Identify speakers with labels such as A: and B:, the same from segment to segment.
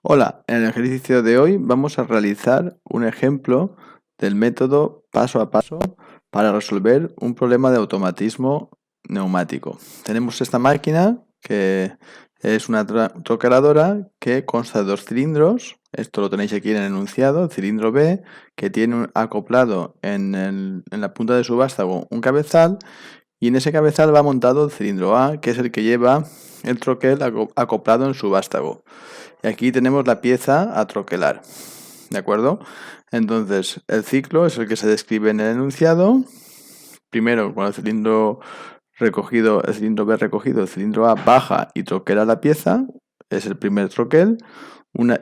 A: Hola, en el ejercicio de hoy vamos a realizar un ejemplo del método paso a paso para resolver un problema de automatismo neumático. Tenemos esta máquina que es una troqueladora que consta de dos cilindros. Esto lo tenéis aquí en el enunciado, el cilindro B, que tiene acoplado en la punta de su vástago un cabezal, y en ese cabezal va montado el cilindro A, que es el que lleva el troquel acoplado en su vástago. Y aquí tenemos la pieza a troquelar, ¿de acuerdo? Entonces, el ciclo es el que se describe en el enunciado. Primero, con el cilindro recogido, el cilindro B recogido, el cilindro A baja y troquela la pieza, es el primer troquel.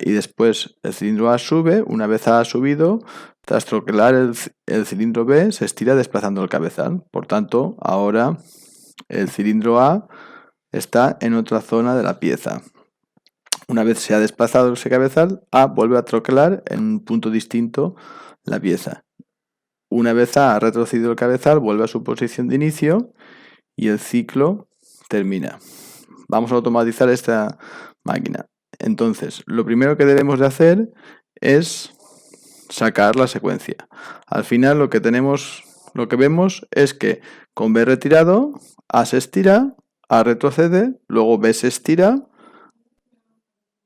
A: Y después el cilindro A sube. Una vez ha subido, tras troquelar el cilindro B se estira desplazando el cabezal. Por tanto, ahora el cilindro A está en otra zona de la pieza. Una vez se ha desplazado ese cabezal, A vuelve a troquelar en un punto distinto la pieza. Una vez A ha retrocedido el cabezal, vuelve a su posición de inicio y el ciclo termina. Vamos a automatizar esta máquina. Entonces, lo primero que debemos de hacer es sacar la secuencia. Al final lo que vemos es que con B retirado, A se estira, A retrocede, luego B se estira,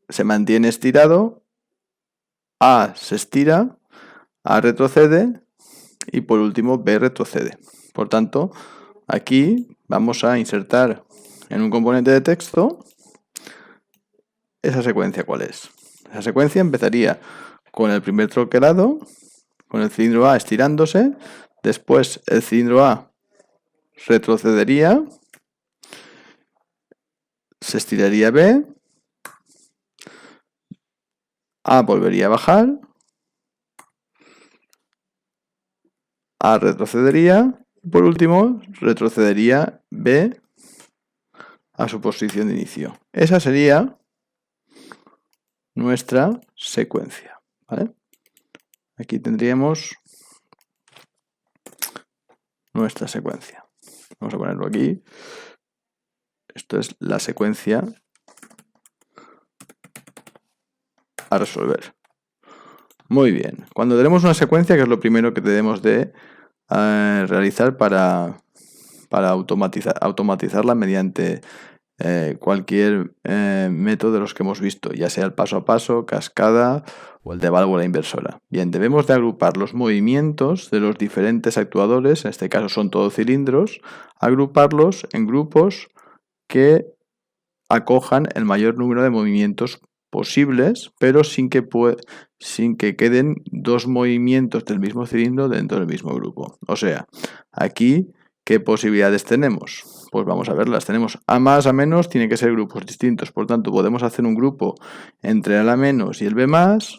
A: se mantiene estirado, A se estira, A retrocede y por último B retrocede. Por tanto, aquí vamos a insertar en un componente de texto esa secuencia. ¿Cuál es? Esa secuencia empezaría con el primer troquelado, con el cilindro A estirándose, después el cilindro A retrocedería, se estiraría B, A volvería a bajar, A retrocedería y por último retrocedería B a su posición de inicio. Esa sería nuestra secuencia, ¿vale? Aquí tendríamos nuestra secuencia. Vamos a ponerlo aquí. Esto es la secuencia a resolver. Muy bien. Cuando tenemos una secuencia, que es lo primero que debemos de realizar para automatizarla mediante cualquier método de los que hemos visto, ya sea el paso a paso, cascada o el de válvula inversora. Bien, debemos de agrupar los movimientos de los diferentes actuadores, en este caso son todos cilindros, agruparlos en grupos que acojan el mayor número de movimientos posibles, pero sin que queden dos movimientos del mismo cilindro dentro del mismo grupo. O sea, aquí, ¿qué posibilidades tenemos? Pues vamos a verlas. Tenemos A más, A menos, tiene que ser grupos distintos. Por tanto, podemos hacer un grupo entre el A menos y el B más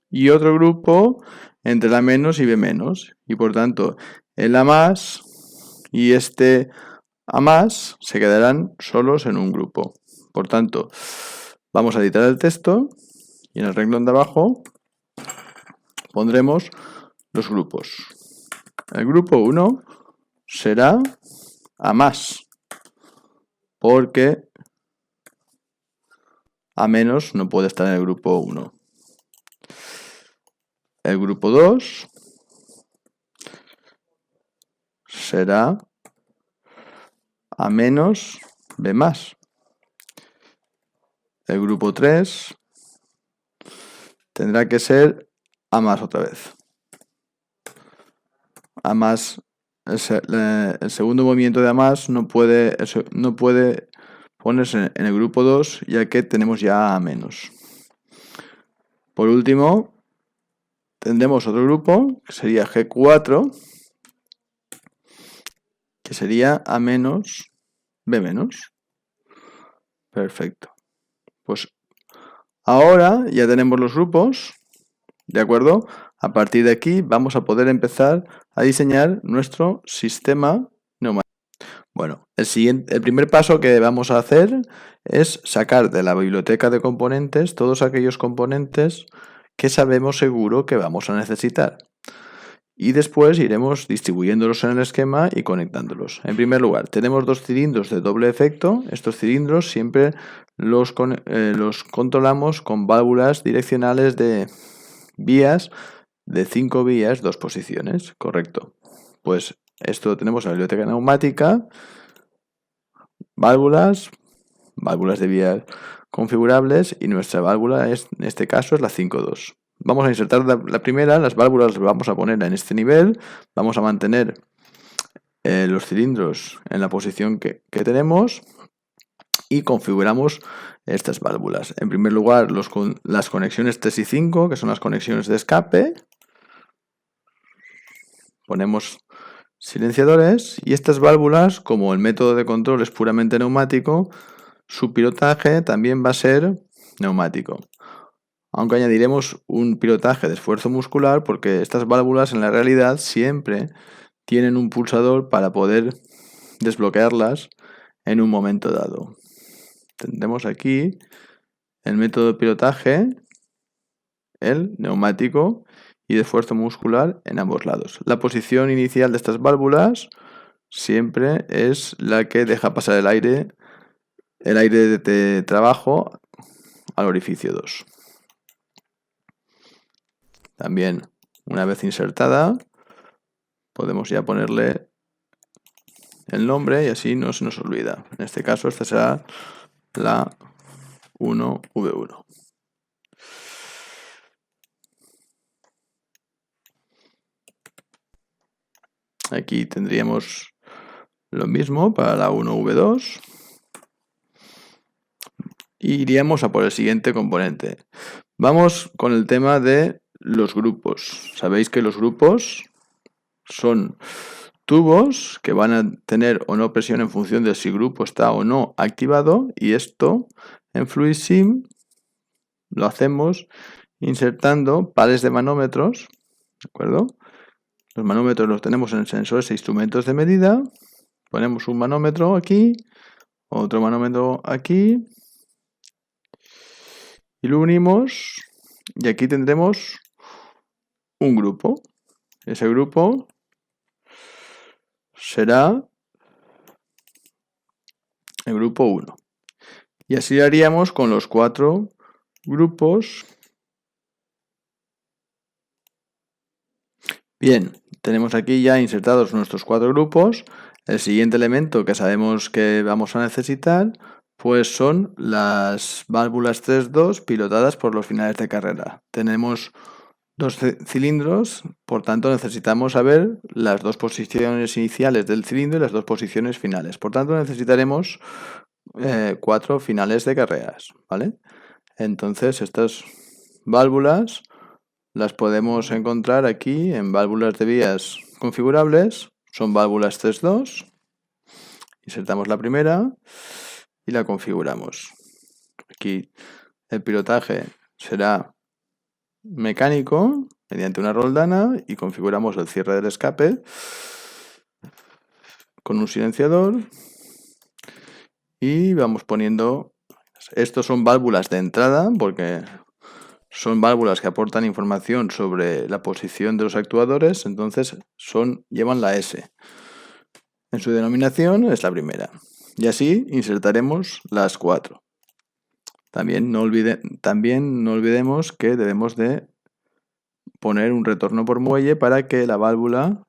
A: y otro grupo entre el A menos y B menos. Y por tanto, el A más y este A más se quedarán solos en un grupo. Por tanto, vamos a editar el texto y en el renglón de abajo pondremos los grupos. El grupo 1 será A más, porque A menos no puede estar en el grupo 1. El grupo 2 será A menos B más. El grupo 3 tendrá que ser A más otra vez. A más, el segundo movimiento de A más no puede ponerse en el grupo 2, ya que tenemos ya A menos. Por último, tendremos otro grupo, que sería G4, que sería A menos B menos. Perfecto. Pues ahora ya tenemos los grupos, ¿de acuerdo? A partir de aquí vamos a poder empezar a diseñar nuestro sistema neumático. Bueno, el primer paso que vamos a hacer es sacar de la biblioteca de componentes todos aquellos componentes que sabemos seguro que vamos a necesitar. y después iremos distribuyéndolos en el esquema y conectándolos. En primer lugar, tenemos dos cilindros de doble efecto. Estos cilindros siempre los controlamos con válvulas direccionales de vías de 5 vías, 2 posiciones, correcto. Pues esto lo tenemos en la biblioteca neumática, válvulas de vías configurables, y nuestra válvula en este caso es la 5.2. Vamos a insertar la primera, las válvulas las vamos a poner en este nivel, vamos a mantener los cilindros en la posición que tenemos y configuramos estas válvulas. En primer lugar, las conexiones 3 y 5, que son las conexiones de escape. Ponemos silenciadores, y estas válvulas, como el método de control es puramente neumático, su pilotaje también va a ser neumático. Aunque añadiremos un pilotaje de esfuerzo muscular, porque estas válvulas en la realidad siempre tienen un pulsador para poder desbloquearlas en un momento dado. Tendremos aquí el método de pilotaje, el neumático y de esfuerzo muscular en ambos lados. La posición inicial de estas válvulas siempre es la que deja pasar el aire de trabajo al orificio 2. También, una vez insertada, podemos ya ponerle el nombre y así no se nos olvida. En este caso, esta será la 1V1. Aquí tendríamos lo mismo para la 1V2. Y iríamos a por el siguiente componente. Vamos con el tema de los grupos. Sabéis que los grupos son tubos que van a tener o no presión en función de si el grupo está o no activado, y esto en FluidSim lo hacemos insertando pares de manómetros, ¿de acuerdo? Los manómetros los tenemos en sensores e instrumentos de medida. Ponemos un manómetro aquí, otro manómetro aquí, y lo unimos, y aquí tendremos un grupo. Ese grupo será el grupo 1. Y así lo haríamos con los 4 grupos. Bien, tenemos aquí ya insertados nuestros 4 grupos. El siguiente elemento que sabemos que vamos a necesitar, pues son las válvulas 3.2 pilotadas por los finales de carrera. Tenemos 2 cilindros, por tanto necesitamos saber las 2 posiciones iniciales del cilindro y las 2 posiciones finales. Por tanto necesitaremos 4 finales de carreras, ¿vale? Entonces estas válvulas las podemos encontrar aquí en válvulas de vías configurables. Son válvulas 3.2. Insertamos la primera y la configuramos. Aquí el pilotaje será mecánico mediante una roldana, y configuramos el cierre del escape con un silenciador y vamos poniendo. Estos son válvulas de entrada porque son válvulas que aportan información sobre la posición de los actuadores, entonces llevan la S. En su denominación es la primera. Y así insertaremos las 4. También no olvidemos que debemos de poner un retorno por muelle para que la válvula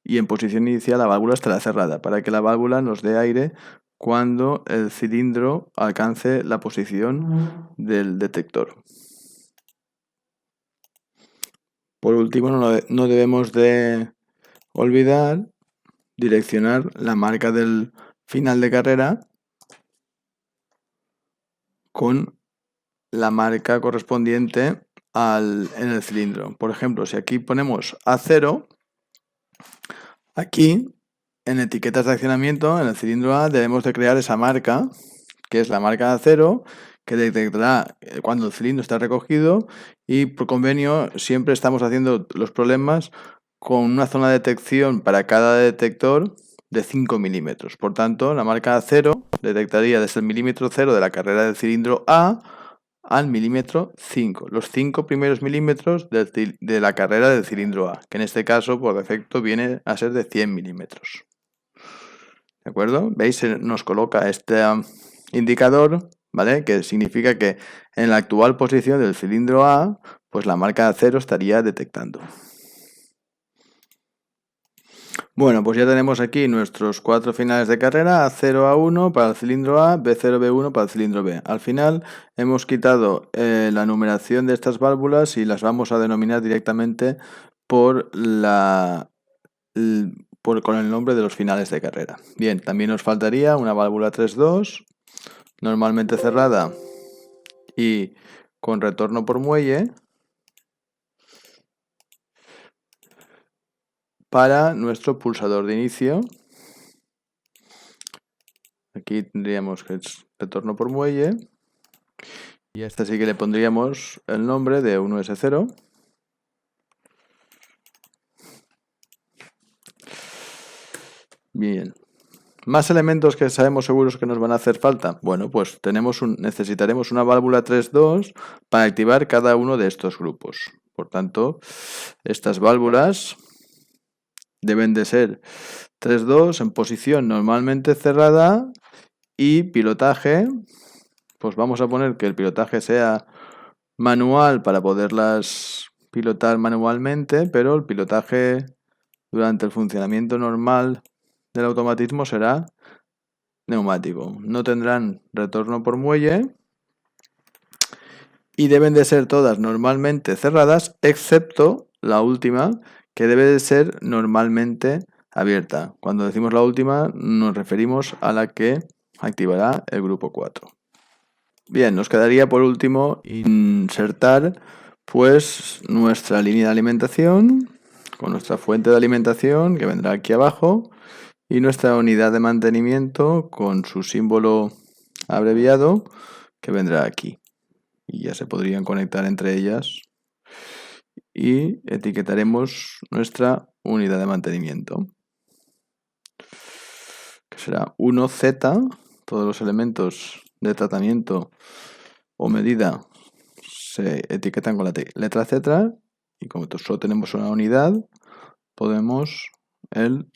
A: y en posición inicial la válvula estará cerrada, para que la válvula nos dé aire cuando el cilindro alcance la posición del detector. Por último, no debemos de olvidar direccionar la marca del final de carrera con la marca correspondiente en el cilindro. Por ejemplo, si aquí ponemos A0, aquí en etiquetas de accionamiento, en el cilindro A, debemos de crear esa marca, que es la marca A0, que detectará cuando el cilindro está recogido, y por convenio siempre estamos haciendo los problemas con una zona de detección para cada detector de 5 milímetros. Por tanto, la marca A0 detectaría desde el milímetro 0 de la carrera del cilindro A al milímetro 5, los 5 primeros milímetros de la carrera del cilindro A, que en este caso por defecto viene a ser de 100 milímetros. ¿De acuerdo? ¿Veis? Nos coloca este indicador, ¿vale? Que significa que en la actual posición del cilindro A, pues la marca de acero estaría detectando. Bueno, pues ya tenemos aquí nuestros 4 finales de carrera, A0, A1 para el cilindro A, B0, B1 para el cilindro B. Al final hemos quitado la numeración de estas válvulas y las vamos a denominar directamente con el nombre de los finales de carrera. Bien, también nos faltaría una válvula 3-2, normalmente cerrada y con retorno por muelle, para nuestro pulsador de inicio. Aquí tendríamos que es retorno por muelle. Y a este sí que le pondríamos el nombre de 1S0. Bien. ¿Más elementos que sabemos seguros que nos van a hacer falta? Bueno, pues necesitaremos una válvula 3-2 para activar cada uno de estos grupos. Por tanto, estas válvulas deben de ser 3-2 en posición normalmente cerrada y pilotaje. Pues vamos a poner que el pilotaje sea manual para poderlas pilotar manualmente, pero el pilotaje durante el funcionamiento normal del automatismo será neumático. No tendrán retorno por muelle y deben de ser todas normalmente cerradas, excepto la última, que debe de ser normalmente abierta. Cuando decimos la última, nos referimos a la que activará el grupo 4. Bien, nos quedaría por último insertar pues nuestra línea de alimentación con nuestra fuente de alimentación que vendrá aquí abajo y nuestra unidad de mantenimiento con su símbolo abreviado que vendrá aquí. Y ya se podrían conectar entre ellas y etiquetaremos nuestra unidad de mantenimiento, que será 1Z, todos los elementos de tratamiento o medida se etiquetan con la letra Z y como solo tenemos una unidad, podemos el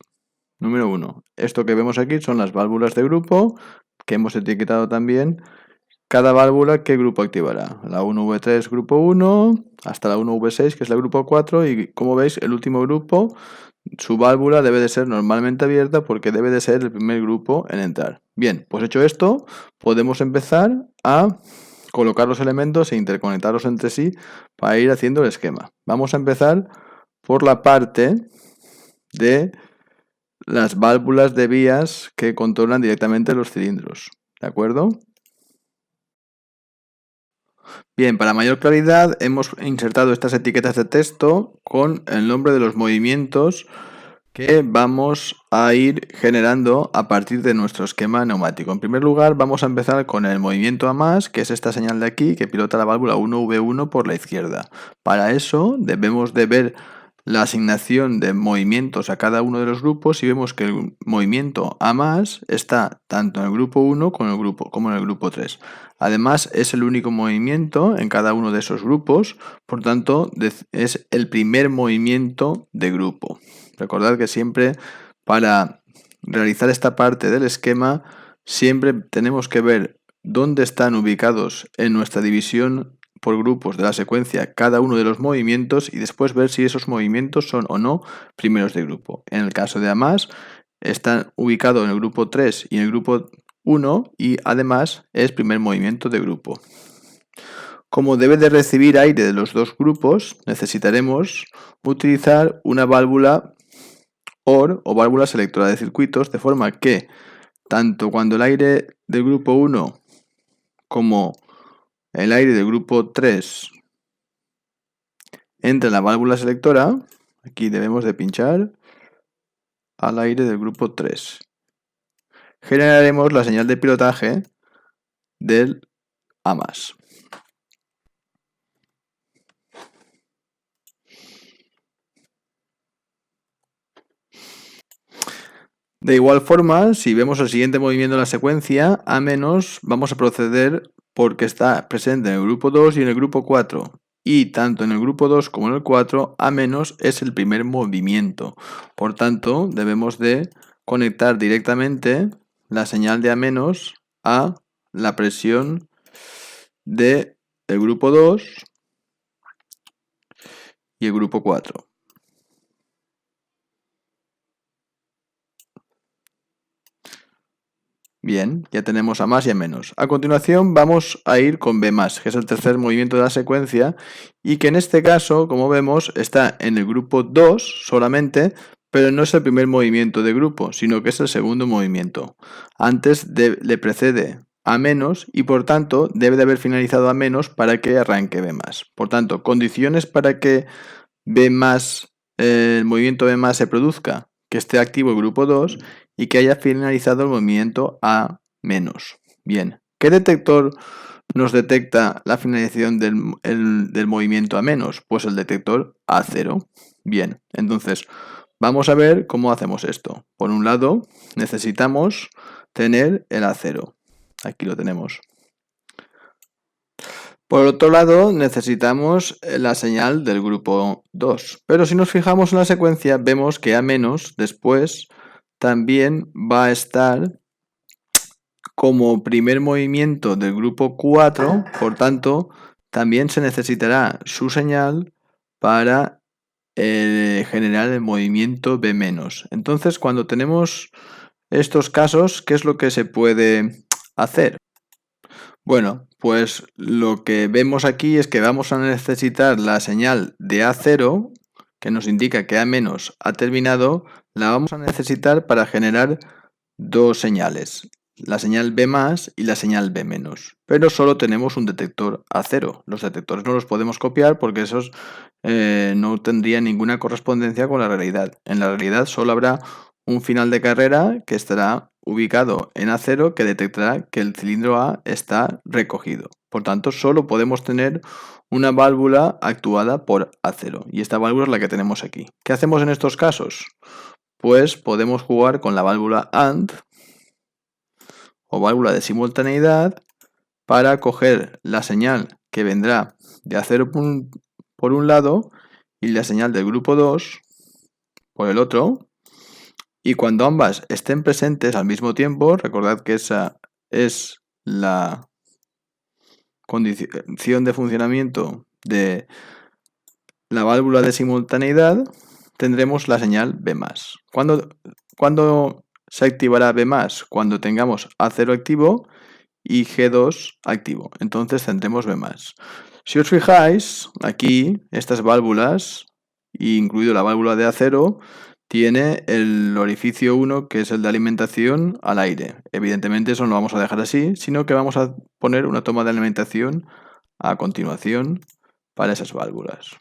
A: número 1. Esto que vemos aquí son las válvulas de grupo que hemos etiquetado también. Cada válvula, ¿qué grupo activará? La 1V3 grupo 1 hasta la 1V6 que es el grupo 4 y como veis el último grupo, su válvula debe de ser normalmente abierta porque debe de ser el primer grupo en entrar. Bien, pues hecho esto, podemos empezar a colocar los elementos e interconectarlos entre sí para ir haciendo el esquema. Vamos a empezar por la parte de las válvulas de vías que controlan directamente los cilindros. ¿De acuerdo? Bien, para mayor claridad hemos insertado estas etiquetas de texto con el nombre de los movimientos que vamos a ir generando a partir de nuestro esquema neumático. En primer lugar, vamos a empezar con el movimiento a más, que es esta señal de aquí, que pilota la válvula 1V1 por la izquierda. Para eso debemos de ver la asignación de movimientos a cada uno de los grupos y vemos que el movimiento a más está tanto en el grupo 1 como en el grupo 3. Además, es el único movimiento en cada uno de esos grupos, por tanto, es el primer movimiento de grupo. Recordad que siempre para realizar esta parte del esquema, siempre tenemos que ver dónde están ubicados en nuestra división por grupos de la secuencia cada uno de los movimientos y después ver si esos movimientos son o no primeros de grupo. En el caso de A+, están ubicados en el grupo 3 y en el grupo 1 y además es primer movimiento de grupo. Como debe de recibir aire de los dos grupos, necesitaremos utilizar una válvula OR o válvula selectora de circuitos, de forma que tanto cuando el aire del grupo 1 como el aire del grupo 3 entre en la válvula selectora, aquí debemos de pinchar al aire del grupo 3. Generaremos la señal de pilotaje del A+. De igual forma, si vemos el siguiente movimiento en la secuencia, A-, vamos a proceder porque está presente en el grupo 2 y en el grupo 4. Y tanto en el grupo 2 como en el 4, A- es el primer movimiento. Por tanto, debemos de conectar directamente la señal de A- a la presión del grupo 2 y el grupo 4. Bien, ya tenemos a más y a menos. A continuación vamos a ir con B+, que es el tercer movimiento de la secuencia y que en este caso, como vemos, está en el grupo 2 solamente, pero no es el primer movimiento de grupo, sino que es el segundo movimiento. Antes le precede A- y por tanto debe de haber finalizado A- para que arranque B+. Por tanto, condiciones para que B+, el movimiento B+ se produzca, que esté activo el grupo 2 y que haya finalizado el movimiento A-. Bien, ¿qué detector nos detecta la finalización del movimiento A-? Pues el detector A0. Bien, entonces vamos a ver cómo hacemos esto. Por un lado, necesitamos tener el A0. Aquí lo tenemos. Por otro lado, necesitamos la señal del grupo 2. Pero si nos fijamos en la secuencia, vemos que A- después también va a estar como primer movimiento del grupo 4, por tanto, también se necesitará su señal para generar el movimiento B-. Entonces, cuando tenemos estos casos, ¿qué es lo que se puede hacer? Bueno, pues lo que vemos aquí es que vamos a necesitar la señal de A0, que nos indica que A- ha terminado, la vamos a necesitar para generar dos señales, la señal B+ y la señal B-. Pero solo tenemos un detector A0. Los detectores no los podemos copiar porque esos no tendrían ninguna correspondencia con la realidad. En la realidad solo habrá un final de carrera que estará ubicado en A0 que detectará que el cilindro A está recogido. Por tanto, solo podemos tener una válvula actuada por A0 y esta válvula es la que tenemos aquí. ¿Qué hacemos en estos casos? Pues podemos jugar con la válvula AND o válvula de simultaneidad para coger la señal que vendrá de A0 por un lado y la señal del grupo 2 por el otro. Y cuando ambas estén presentes al mismo tiempo, recordad que esa es la condición de funcionamiento de la válvula de simultaneidad, tendremos la señal B+. ¿Cuándo se activará B+? Cuando tengamos A0 activo y G2 activo. Entonces tendremos B+. Si os fijáis, aquí estas válvulas, incluido la válvula de A0, tiene el orificio 1 que es el de alimentación al aire. Evidentemente eso no lo vamos a dejar así, sino que vamos a poner una toma de alimentación a continuación para esas válvulas.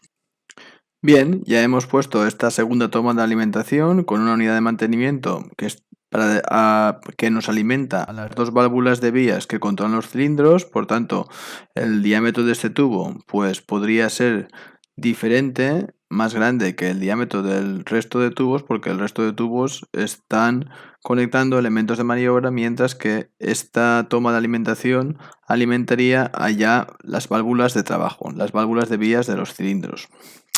A: Bien, ya hemos puesto esta segunda toma de alimentación con una unidad de mantenimiento que nos alimenta a las dos válvulas de vías que controlan los cilindros. Por tanto, el diámetro de este tubo pues podría ser diferente, más grande que el diámetro del resto de tubos, porque el resto de tubos están conectando elementos de maniobra, mientras que esta toma de alimentación alimentaría allá las válvulas de trabajo, las válvulas de vías de los cilindros.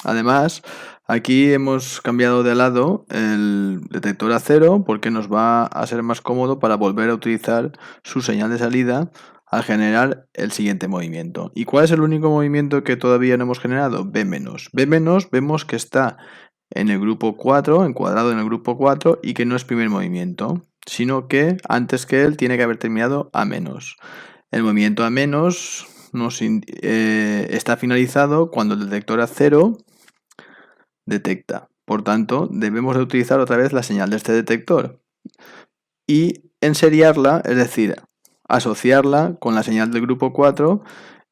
A: Además, aquí hemos cambiado de lado el detector A0 porque nos va a ser más cómodo para volver a utilizar su señal de salida al generar el siguiente movimiento. ¿Y cuál es el único movimiento que todavía no hemos generado? B-. B- vemos que está en el grupo 4, encuadrado en el grupo 4 y que no es primer movimiento, sino que antes que él tiene que haber terminado A-. El movimiento A- está finalizado cuando el detector A0 detecta. Por tanto, debemos de utilizar otra vez la señal de este detector y enseriarla, es decir, asociarla con la señal del grupo 4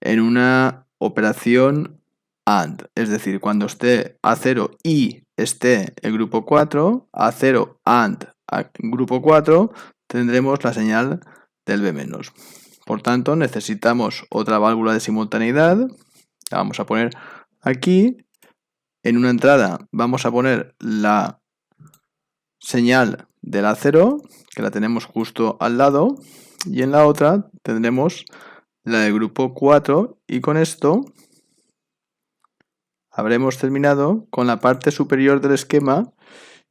A: en una operación AND. Es decir, cuando esté A0 y esté el grupo 4, A0 AND grupo 4, tendremos la señal del B-. Por tanto, necesitamos otra válvula de simultaneidad. La vamos a poner aquí. En una entrada vamos a poner la señal del A0, que la tenemos justo al lado, y en la otra tendremos la del grupo 4 y con esto habremos terminado con la parte superior del esquema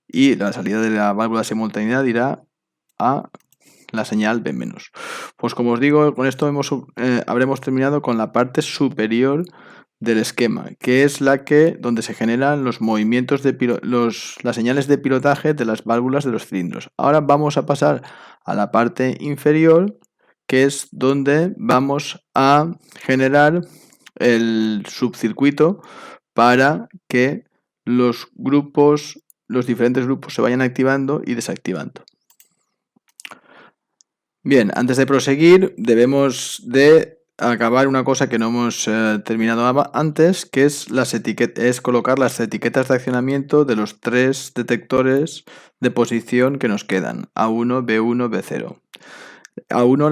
A: y la salida de la válvula de simultaneidad irá a la señal B-. Pues como os digo, con esto habremos terminado con la parte superior del esquema, que es donde se generan los movimientos las señales de pilotaje de las válvulas de los cilindros. Ahora vamos a pasar a la parte inferior, que es donde vamos a generar el subcircuito para que los diferentes grupos se vayan activando y desactivando. Bien, antes de proseguir debemos de acabar una cosa que no hemos terminado antes, que es colocar las etiquetas de accionamiento de los 3 detectores de posición que nos quedan, A1, B1, B0. A1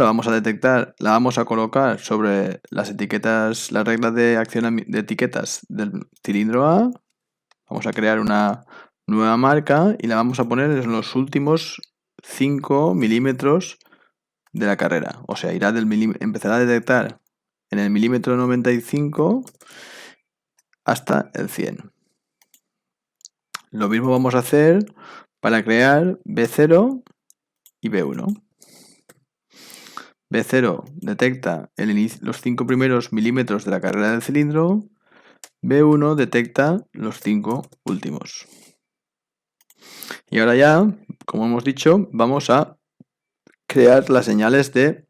A: la vamos a colocar sobre las reglas de etiquetas del cilindro A. Vamos a crear una nueva marca y la vamos a poner en los últimos 5 milímetros de la carrera. O sea, empezará a detectar en el milímetro 95 hasta el 100. Lo mismo vamos a hacer para crear B0 y B1. B0 detecta los 5 primeros milímetros de la carrera del cilindro. B1 detecta los 5 últimos. Y ahora ya, como hemos dicho, vamos a crear las señales de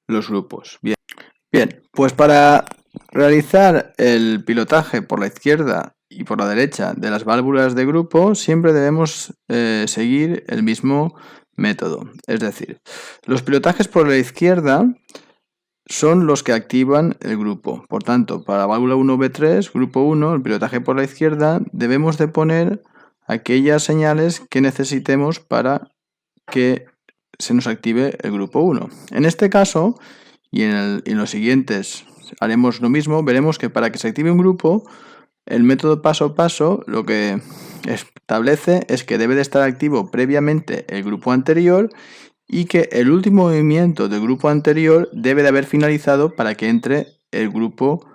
A: los grupos. Bien, pues para realizar el pilotaje por la izquierda y por la derecha de las válvulas de grupo, siempre debemos seguir el mismo método. Es decir, los pilotajes por la izquierda son los que activan el grupo. Por tanto, para la válvula 1B3, grupo 1, el pilotaje por la izquierda, debemos de poner aquellas señales que necesitemos para que se nos active el grupo 1. En este caso, y en los siguientes haremos lo mismo, veremos que para que se active un grupo, el método paso a paso lo que establece es que debe de estar activo previamente el grupo anterior y que el último movimiento del grupo anterior debe de haber finalizado para que entre el grupo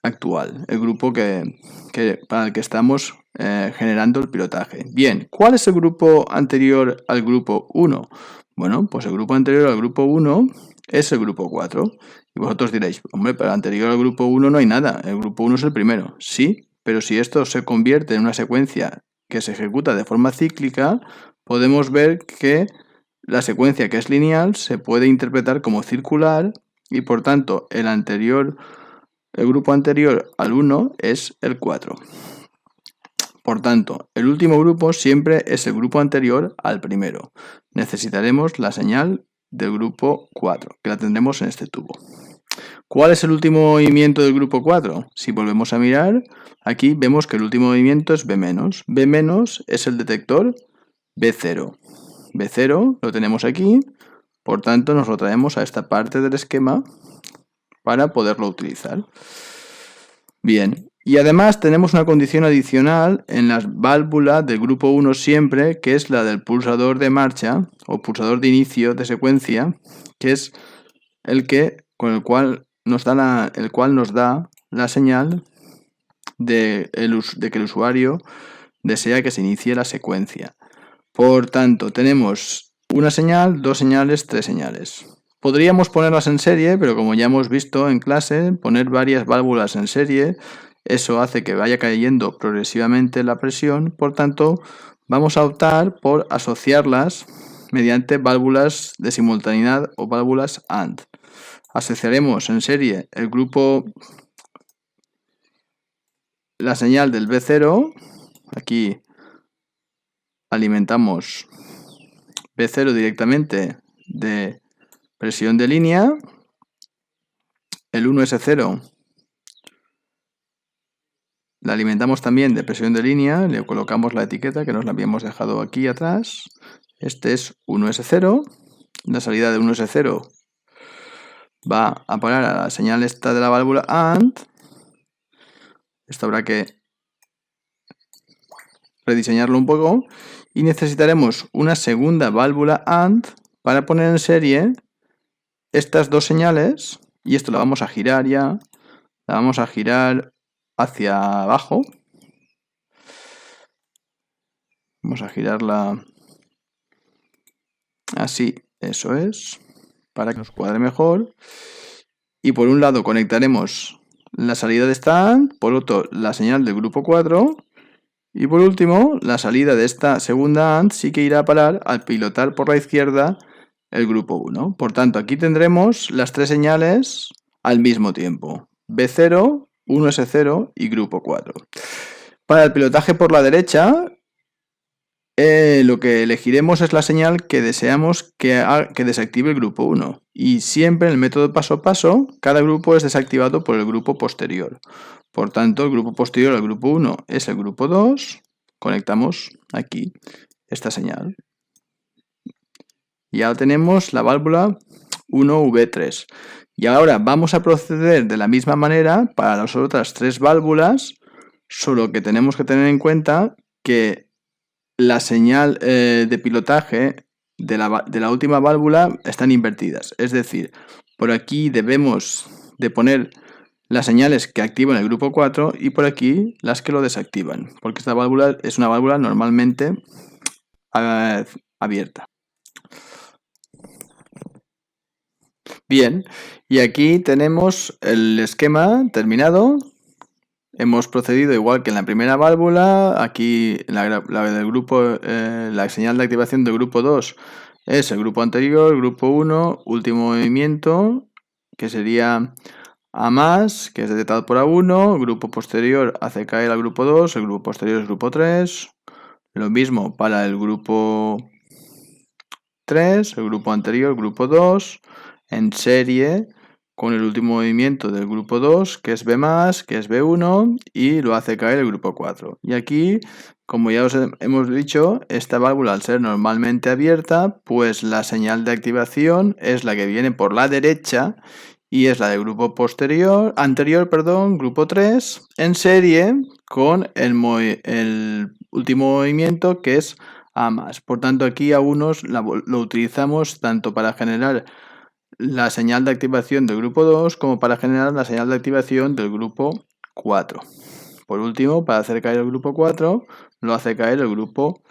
A: actual, el grupo para el que estamos generando el pilotaje. Bien, ¿cuál es el grupo anterior al grupo 1? Bueno, pues el grupo anterior al grupo 1 es el grupo 4. Y vosotros diréis, hombre, pero anterior al grupo 1 no hay nada, el grupo 1 es el primero. Sí, pero si esto se convierte en una secuencia que se ejecuta de forma cíclica, podemos ver que la secuencia que es lineal se puede interpretar como circular y por tanto el grupo anterior al 1 es el 4. Por tanto, el último grupo siempre es el grupo anterior al primero. Necesitaremos la señal del grupo 4, que la tendremos en este tubo. ¿Cuál es el último movimiento del grupo 4? Si volvemos a mirar, aquí vemos que el último movimiento es B-. B- es el detector B0. B0 lo tenemos aquí, por tanto nos lo traemos a esta parte del esquema para poderlo utilizar. Bien, y además tenemos una condición adicional en la válvula del grupo 1 siempre, que es la del pulsador de marcha o pulsador de inicio de secuencia, que es el cual nos da la señal de que el usuario desea que se inicie la secuencia. Por tanto, tenemos una señal, 2 señales, 3 señales. Podríamos ponerlas en serie, pero como ya hemos visto en clase, poner varias válvulas en serie, eso hace que vaya cayendo progresivamente la presión. Por tanto, vamos a optar por asociarlas mediante válvulas de simultaneidad o válvulas AND. Asociaremos en serie la señal del B0, aquí alimentamos B0 directamente de presión de línea, el 1S0 la alimentamos también de presión de línea, le colocamos la etiqueta que nos la habíamos dejado aquí atrás, este es 1S0, la salida de 1S0 va a parar a la señal esta de la válvula AND, esto habrá que rediseñarlo un poco y necesitaremos una segunda válvula AND para poner en serie estas dos señales, y esto lo vamos a girar ya, la vamos a girar hacia abajo. Vamos a girarla así, eso es, para que nos cuadre mejor. Y por un lado conectaremos la salida de esta AND, por otro la señal del grupo 4 y por último la salida de esta segunda AND sí que irá a parar al pilotar por la izquierda el grupo 1. Por tanto, aquí tendremos las tres señales al mismo tiempo: B0, 1S0 y grupo 4. Para el pilotaje por la derecha, lo que elegiremos es la señal que deseamos que desactive el grupo 1. Y siempre en el método paso a paso, cada grupo es desactivado por el grupo posterior. Por tanto, el grupo posterior al grupo 1 es el grupo 2. Conectamos aquí esta señal. Y ahora tenemos la válvula 1V3. Y ahora vamos a proceder de la misma manera para las otras tres válvulas, solo que tenemos que tener en cuenta que la señal de pilotaje de la última válvula están invertidas. Es decir, por aquí debemos de poner las señales que activan el grupo 4 y por aquí las que lo desactivan, porque esta válvula es una válvula normalmente abierta. Bien, y aquí tenemos el esquema terminado. Hemos procedido igual que en la primera válvula. Aquí del grupo, la señal de activación del grupo 2 es el grupo anterior, grupo 1, último movimiento, que sería A más, que es detectado por A1, grupo posterior hace caer al grupo 2, el grupo posterior es grupo 3. Lo mismo para el grupo 3, el grupo anterior, grupo 2, en serie con el último movimiento del grupo 2, que es B+, que es B1, y lo hace caer el grupo 4. Y aquí, como ya os hemos dicho, esta válvula al ser normalmente abierta, pues la señal de activación es la que viene por la derecha y es la del grupo anterior, grupo 3, en serie con el último movimiento, que es A+. Por tanto, aquí a unos lo utilizamos tanto para generar la señal de activación del grupo 2 como para generar la señal de activación del grupo 4. Por último, para hacer caer el grupo 4, lo hace caer el grupo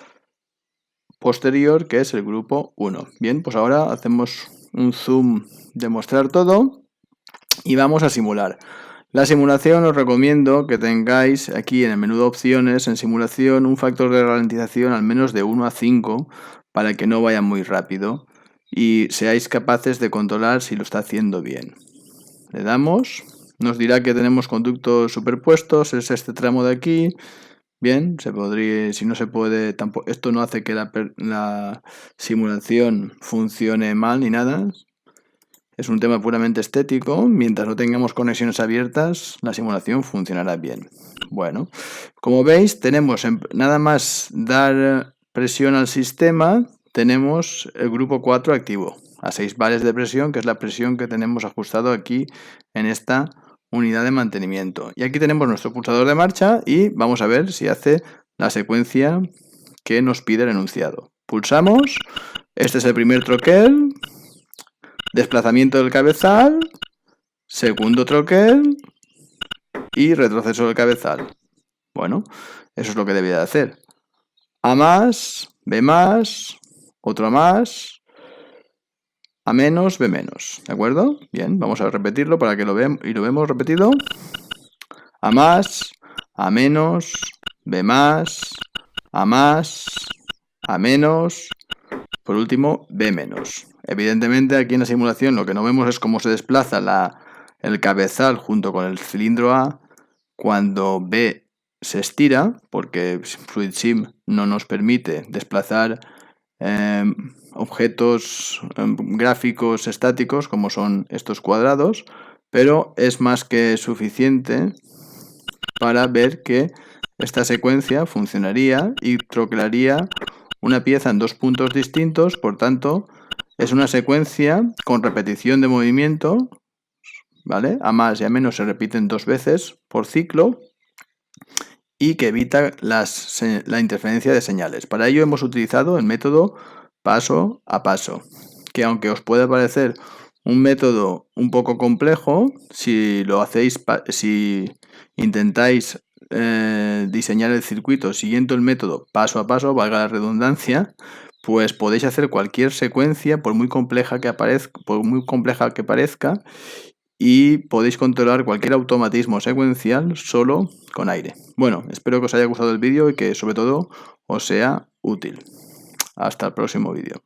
A: posterior, que es el grupo 1. Bien, pues ahora hacemos un zoom de mostrar todo y vamos a simular. La simulación os recomiendo que tengáis aquí en el menú de opciones, en simulación, un factor de ralentización al menos de 1 a 5 para que no vaya muy rápido y seáis capaces de controlar si lo está haciendo bien. Le damos, nos dirá que tenemos conductos superpuestos, es este tramo de aquí. Bien, se podría, si no se puede, tampoco, esto no hace que la simulación funcione mal ni nada. Es un tema puramente estético. Mientras no tengamos conexiones abiertas, la simulación funcionará bien. Bueno, como veis, tenemos nada más dar presión al sistema, tenemos el grupo 4 activo a 6 bares de presión, que es la presión que tenemos ajustado aquí en esta unidad de mantenimiento. Y aquí tenemos nuestro pulsador de marcha y vamos a ver si hace la secuencia que nos pide el enunciado. Pulsamos, este es el primer troquel, desplazamiento del cabezal, segundo troquel y retroceso del cabezal. Bueno, eso es lo que debía de hacer. A más, B más, otro más, A menos, B menos. ¿De acuerdo? Bien, vamos a repetirlo para que lo veamos y lo vemos repetido. A más, A menos, B más, A más, A menos, por último, B menos. Evidentemente aquí en la simulación lo que no vemos es cómo se desplaza el cabezal junto con el cilindro A cuando B se estira, porque FluidSim no nos permite desplazar objetos gráficos estáticos como son estos cuadrados, pero es más que suficiente para ver que esta secuencia funcionaría y troquelaría una pieza en dos puntos distintos. Por tanto, es una secuencia con repetición de movimiento, ¿vale? A más y a menos se repiten 2 veces por ciclo y que evita la interferencia de señales. Para ello hemos utilizado el método paso a paso, que aunque os pueda parecer Un método un poco complejo, si lo hacéis, si intentáis diseñar el circuito siguiendo el método paso a paso, valga la redundancia, pues podéis hacer cualquier secuencia, por muy compleja que parezca, y podéis controlar cualquier automatismo secuencial solo con aire. Bueno, espero que os haya gustado el vídeo y que sobre todo os sea útil. Hasta el próximo vídeo.